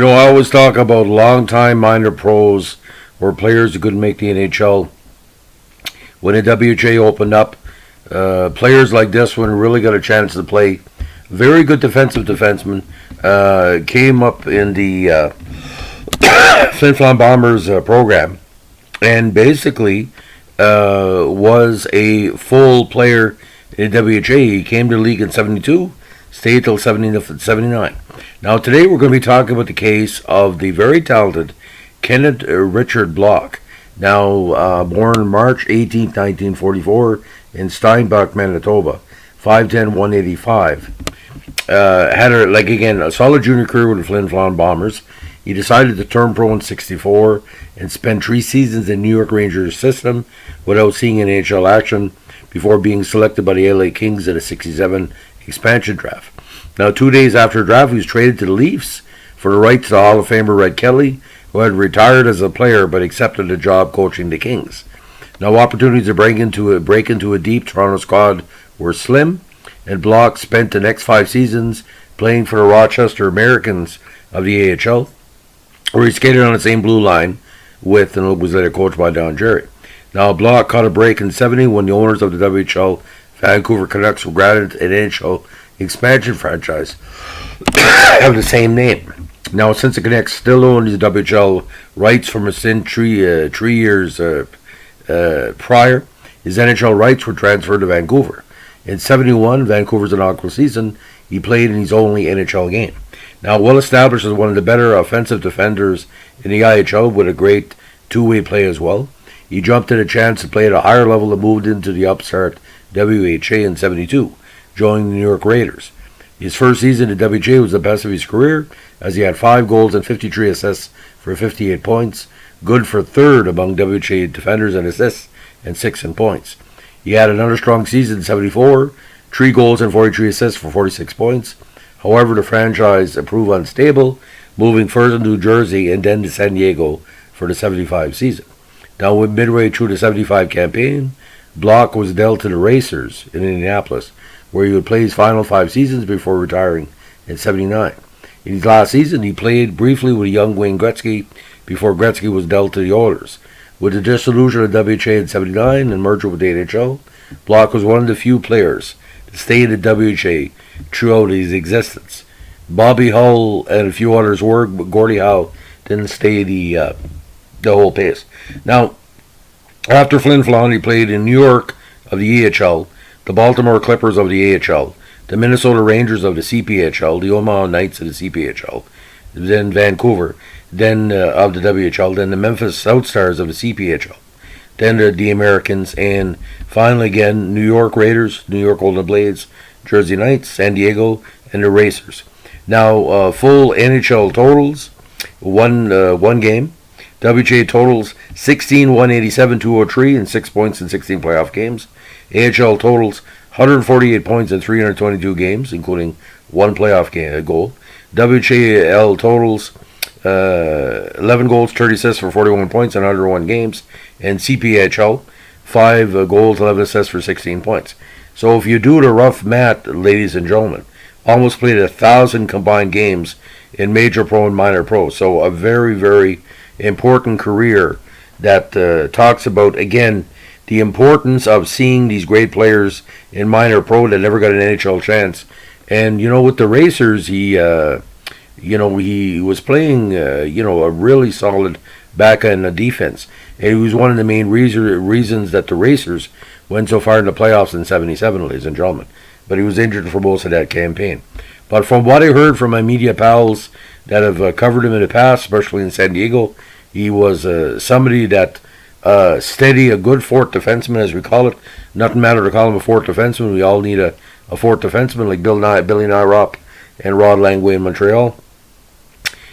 I always talk about long-time minor pros or players who couldn't make the NHL. When the WHA opened up, players like this one really got a chance to play. Very good defenseman. Came up in the Flin Flon Bombers program and basically was a full player in the WHA. He came to the league in 72, stayed till 79. Now today we're going to be talking about the case of the very talented Kenneth Richard Block. Now born March 18, 1944 in Steinbach, Manitoba, 5'10", 185. Had a solid junior career with the Flin Flon Bombers. He decided to turn pro in 64 and spent 3 seasons in New York Rangers system without seeing any NHL action before being selected by the LA Kings in a 67 expansion draft. Now 2 days after the draft, he was traded to the Leafs for the rights to Hall of Famer Red Kelly, who had retired as a player but accepted a job coaching the Kings. Now opportunities to break into a deep Toronto squad were slim, and Block spent the next 5 seasons playing for the Rochester Americans of the AHL, where he skated on the same blue line with and was later coached by Don Jerry. Now Block caught a break in 70 when the owners of the WHL Vancouver Canucks were granted an NHL expansion franchise have the same name. Now, since the Canucks still own the WHL rights from a stint 3 years prior, his NHL rights were transferred to Vancouver. In 71, Vancouver's inaugural season, he played in his only NHL game. Now, well established as one of the better offensive defenders in the IHL with a great two-way play as well, he jumped at a chance to play at a higher level and moved into the upstart WHA in 72, joining the New York Raiders. His first season at WHA was the best of his career, as he had 5 goals and 53 assists for 58 points, good for third among WHA defenders in assists and 6th in points. He had another strong season in 74, 3 goals and 43 assists for 46 points. However, the franchise proved unstable, moving first to New Jersey and then to San Diego for the 75 season. Now, midway through the 75 campaign, Block was dealt to the Racers in Indianapolis, where he would play his final 5 seasons before retiring in 79. In his last season, he played briefly with young Wayne Gretzky before Gretzky was dealt to the Oilers. With the dissolution of WHA in 79 and merger with the NHL, Block was one of the few players to stay in the WHA throughout his existence. Bobby Hull and a few others were, but Gordie Howe didn't stay the whole pace. Now, after Flin Flon, he played in New York of the EHL, the Baltimore Clippers of the AHL, the Minnesota Rangers of the CPHL, the Omaha Knights of the CPHL, then Vancouver, then of the WHL, then the Memphis South Stars of the CPHL, then the Americans, and finally again New York Raiders, New York Golden Blades, Jersey Knights, San Diego, and the Racers. Now, full NHL totals, one game. WHA totals 16, 187, 203, and 6 points in 16 playoff games. AHL totals 148 points in 322 games, including 1 playoff goal. WHL totals 11 goals, 30 assists for 41 points in 101 games. And CPHL, 5 goals, 11 assists for 16 points. So if you do the rough math, ladies and gentlemen, almost played 1,000 combined games in major pro and minor pro. So a very, very important career that talks about, again, the importance of seeing these great players in minor pro that never got an NHL chance. And, with the Racers, he was playing, a really solid back end defense. And he was one of the main reasons that the Racers went so far in the playoffs in 77, ladies and gentlemen. But he was injured for most of that campaign. But from what I heard from my media pals that have covered him in the past, especially in San Diego, he was somebody that steady, a good fourth defenseman, as we call it. Nothing matter to call him a fourth defenseman. We all need a fourth defenseman like Billy Nyrop and Rod Langway in Montreal,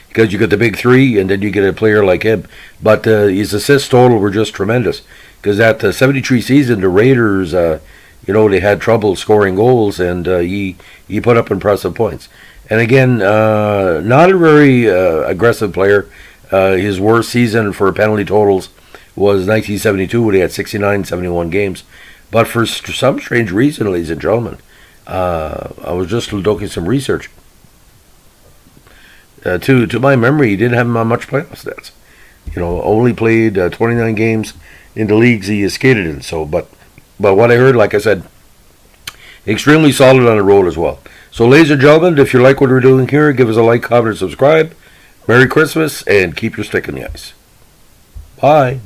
because you get the big three, and then you get a player like him. But his assists total were just tremendous, because at the 73 season, the Raiders, they had trouble scoring goals, and he put up impressive points. And again, not a very aggressive player. His worst season for penalty totals was 1972, when he had 69, 71 games. But for some strange reason, ladies and gentlemen, I was just looking some research. To my memory, he didn't have much playoff stats. Only played 29 games in the leagues he has skated in. So, but what I heard, like I said, extremely solid on the road as well. So, ladies and gentlemen, if you like what we're doing here, give us a like, comment, and subscribe. Merry Christmas, and keep your stick in the ice. Bye.